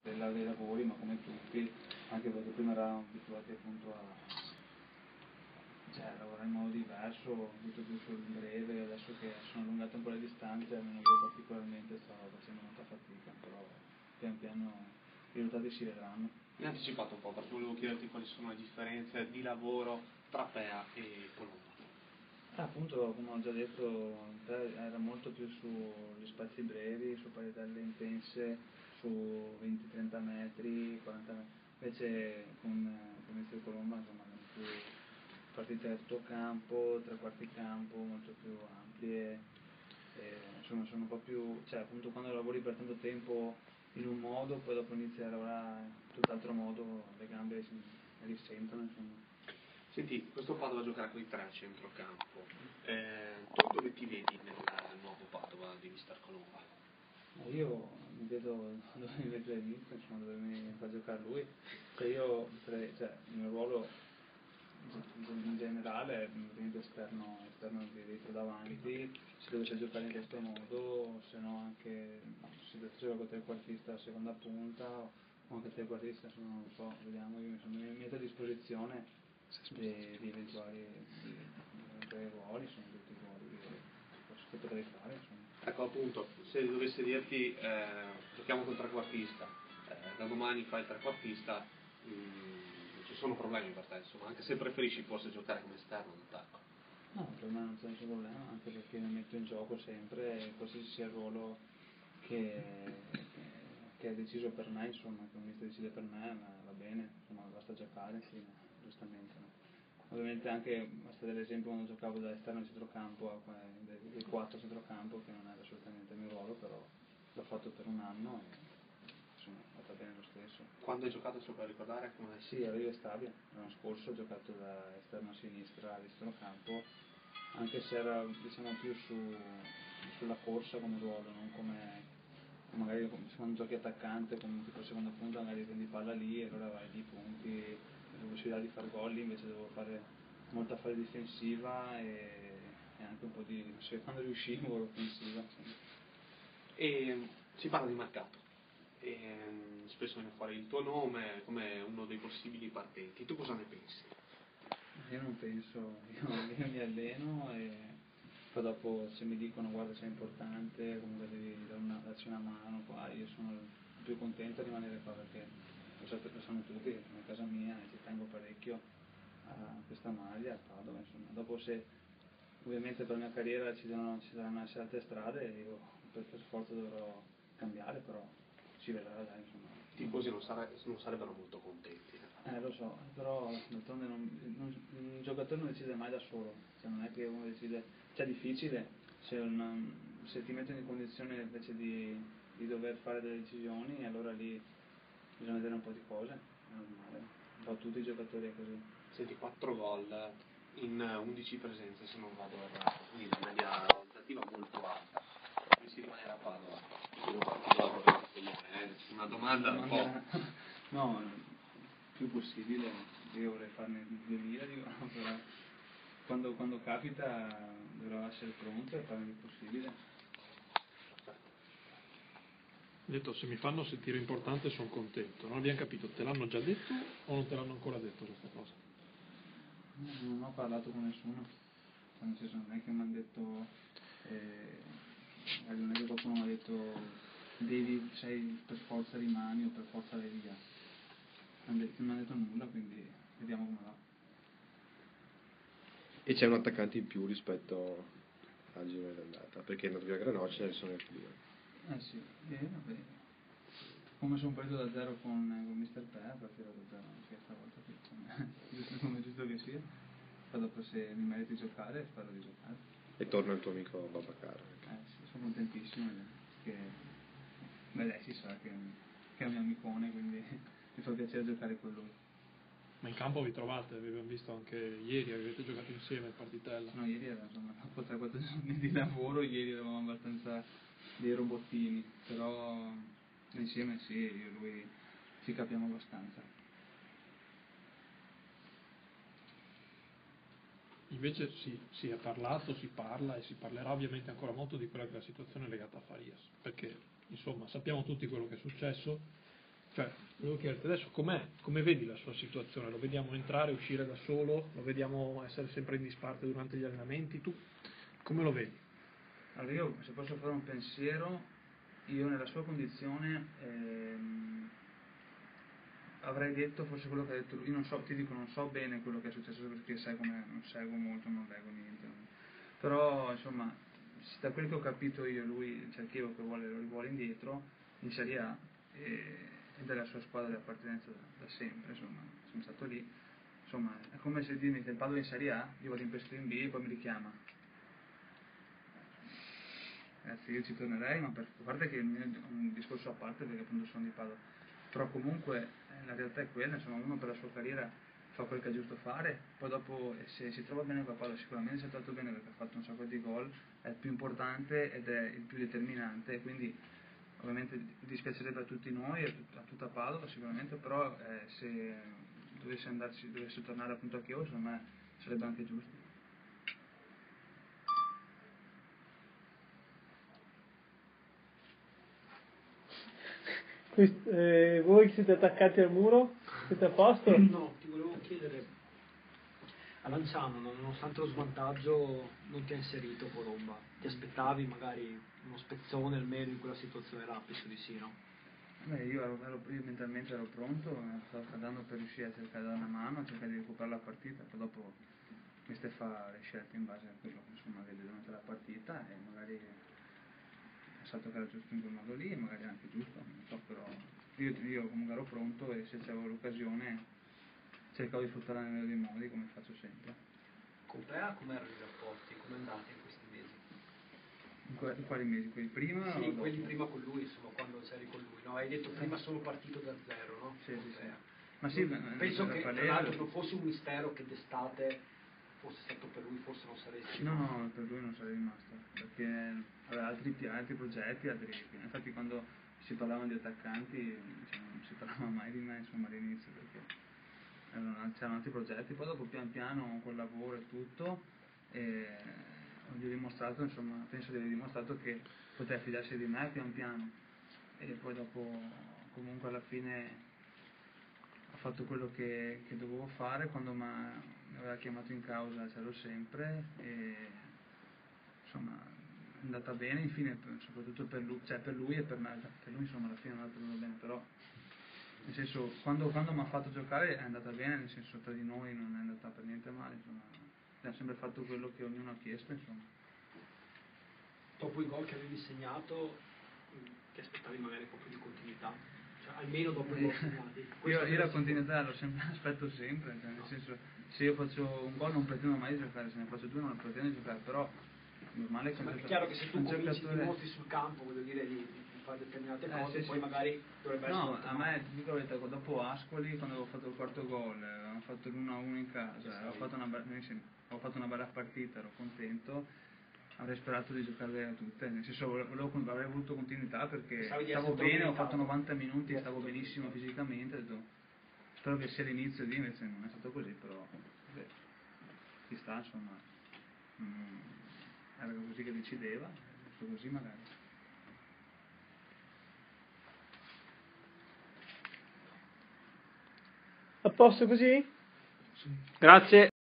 dei lavori, ma come tutti, anche perché prima eravamo abituati appunto a lavorare in modo diverso, tutto più sul breve. Adesso che sono allungate un po' le distanze, almeno io particolarmente sto facendo molta fatica, però pian piano i risultati si vedranno. Mi hai anticipato un po', perché volevo chiederti quali sono le differenze di lavoro tra Pea e Colomba. Appunto, come ho già detto, era molto più sugli spazi brevi, su paritelle intense, su 20-30 metri, 40 metri. Invece con il Colomba, insomma, erano più partite da tutto campo, tre quarti campo, molto più ampie. Insomma, sono un po' più, cioè appunto quando lavori per tanto tempo in un modo, poi dopo inizi a lavorare in tutt'altro modo, le gambe si risentono, insomma. Senti, questo Padova giocherà con i tre a centrocampo. Tu dove ti vedi nel nuovo Padova di Mister Colomba? Io mi vedo dove mi vede l'inizio, insomma, dove mi fa giocare lui. Cioè io sarei, cioè, il mio ruolo in generale è esterno dietro davanti, se dovesse giocare in questo modo, se no anche se dovesse giocare con trequartista a seconda punta o anche trequartista, insomma non lo so, vediamo, io mi metto a disposizione di eventuali ruoli, sono tutti i ruoli che potrei fare, insomma. Ecco, appunto, se dovessi dirti giochiamo col trequartista, da domani fai il trequartista, non ci sono problemi per te, insomma, anche se preferisci forse giocare come esterno d'attacco. No, per me non c'è nessun problema, anche perché mi metto in gioco sempre, e qualsiasi sia il ruolo che, che è deciso per me, insomma, che un mister decide per me, va bene, insomma, basta giocare, sì, giustamente. No? Ovviamente anche, basta dell'esempio quando giocavo da esterno a centrocampo, dei 4 centrocampo, che non era assolutamente il mio ruolo, però l'ho fatto per un anno e insomma, va bene lo stesso. Quando hai giocato, se puoi ricordare, come hai Sì, a Rio Stabia, l'anno scorso ho giocato da esterno a sinistra di centrocampo, anche se era diciamo più sulla corsa come ruolo, non come magari quando giochi attaccante come tipo seconda punta magari prendi palla lì e allora vai di punti, la possibilità di fare gol, invece devo fare molta fase difensiva e anche un po' di, se quando riuscivo, offensiva. E si parla di mercato. Spesso viene fuori il tuo nome come uno dei possibili partenti. Tu cosa ne pensi? Io non penso, io mi alleno e poi dopo se mi dicono guarda sei importante, comunque devi darci una mano qua, io sono il più contento di rimanere qua perché lo sanno tutti, è casa mia e ci tengo parecchio a questa maglia, a Padova, insomma. Dopo se ovviamente per la mia carriera ci saranno altre strade, io per forza dovrò cambiare, però si vedrà, dai, insomma. I tifosi non sarebbero molto contenti. Lo so, però d'altronde un giocatore non decide mai da solo, cioè non è che uno decide, cioè è difficile se ti mettono in condizione invece di dover fare delle decisioni, allora lì bisogna vedere un po' di cose, è normale, un po' tutti i giocatori è così. Senti, 4 gol in 11 presenze se non vado errato, quindi una media qualitativa molto alta. Come si rimane a Padova? Una domanda un po'. No, più possibile, io vorrei farne 2000, dico, però quando capita dovrò essere pronto e farne il possibile. Detto, se mi fanno sentire importante sono contento. Non abbiamo capito, te l'hanno già detto o non te l'hanno ancora detto questa cosa? Non ho parlato con nessuno, nel senso non è che mi hanno detto, non è che qualcuno mi ha detto per forza rimani o per forza vai via. Non mi hanno detto nulla, quindi vediamo come va. E c'è un attaccante in più rispetto al girone d'andata, perché è andato via Granoccia e sono altri due. Sì, vabbè. Come sono partito da zero con Mr. Pea, partirò da zero anche stavolta qui, come giusto che sia. Poi dopo se mi meriti di giocare, spero di giocare. E torna il tuo amico Babacar. Sì, sono contentissimo che lei si sa che è un mio amicone, quindi mi fa piacere giocare con lui. Ma in campo vi trovate, abbiamo visto anche ieri, avete giocato insieme in partitella. No, ieri era insomma dopo 3-4 giorni di lavoro, ieri eravamo abbastanza dei robottini, però insieme sì, io e lui ci capiamo abbastanza. Invece si è parlato, si parla e si parlerà ovviamente ancora molto di quella che è la situazione legata a Farias, perché insomma sappiamo tutti quello che è successo, Cioè, volevo chiederti adesso come vedi la sua situazione? Lo vediamo entrare e uscire da solo? Lo vediamo essere sempre in disparte durante gli allenamenti? Tu come lo vedi? Allora io, se posso fare un pensiero, io nella sua condizione avrei detto forse quello che ha detto lui. Io non so, ti dico, non so bene quello che è successo perché sai come non seguo molto, non leggo niente. Però insomma, da quello che ho capito io, lui, cioè Chievo che lo vuole indietro in Serie A ed è la sua squadra di appartenenza da sempre, insomma, sono stato lì. Insomma, è come se dimmi che il Padova in Serie A, io vado in prestito in B e poi mi richiama. Ragazzi, io ci tornerei, ma a parte che è un discorso a parte perché appunto sono di Padova, però comunque la realtà è quella, insomma, uno per la sua carriera fa quel che è giusto fare, poi dopo se si trova bene con la Padova sicuramente si è trovato bene perché ha fatto un sacco di gol, è il più importante ed è il più determinante, e quindi ovviamente dispiacerebbe a tutti noi, a tutta Padova sicuramente, però se dovesse tornare appunto a Chievo, secondo me sarebbe anche giusto. Voi siete attaccati al muro? Siete a posto? No, ti volevo chiedere, a Lanciano, nonostante lo svantaggio, non ti ha inserito Colomba? Ti aspettavi magari uno spezzone almeno in quella situazione là? Penso di sì, no? Io mentalmente ero pronto, stavo andando per riuscire a cercare di dare una mano, a cercare di recuperare la partita, poi dopo queste fa le scelte in base a quello che insomma vede durante la partita e magari è stato che era giusto in quel modo lì e magari anche giusto, non so, però io comunque ero pronto e se c'avevo l'occasione cercavo di sfruttarla nel migliore dei modi come faccio sempre. Con Pea come erano i rapporti? Come andate in questi mesi? In quali mesi? Quelli prima? Sì, o dopo? quelli prima con lui, insomma, quando c'eri con lui, no? Hai detto prima sono partito da zero, no? Sì, Con sì, sì. Pea. Ma sì, penso che tra l'altro non fosse un mistero che d'estate fosse stato per lui, forse non saresti no, per lui non sarei rimasto perché aveva altri progetti, infatti quando si parlavano di attaccanti cioè, non si parlava mai di me insomma all'inizio perché c'erano altri progetti, poi dopo pian piano col lavoro e tutto gli ho dimostrato, insomma, penso di aver dimostrato che poteva fidarsi di me pian piano e poi dopo comunque alla fine ho fatto quello che dovevo fare, quando mi aveva chiamato in causa c'ero sempre e insomma è andata bene, infine soprattutto per lui, cioè per lui e per me, per lui insomma alla fine non è andato bene, però nel senso quando mi ha fatto giocare è andata bene, nel senso tra di noi non è andata per niente male, insomma abbiamo sempre fatto quello che ognuno ha chiesto, insomma. Dopo i gol che avevi segnato, ti aspettavi magari un po' più di continuità? Almeno dopo i gol segnati. Io la continuità aspetto sempre, cioè, nel senso se io faccio un gol non pretendo mai di giocare, se ne faccio due non pretendo di giocare, però è normale che è chiaro che se tu cominci giocatore... dimostri sul campo, voglio dire, di fare determinate cose, sì, poi sì. magari dovrebbe essere... No, a me, ti dico la verità, dopo Ascoli, quando avevo fatto il quarto gol, avevamo fatto l'1-1 in casa, avevo fatto una bella partita, ero contento, avrei sperato di giocarle tutte, nel senso avrei voluto continuità perché stavo bene, ho fatto 90 minuti, stavo benissimo fisicamente, ho detto, spero che sia l'inizio di, invece non è stato così, però beh, ci sta, insomma, era così che decideva, così magari. A posto così? Grazie.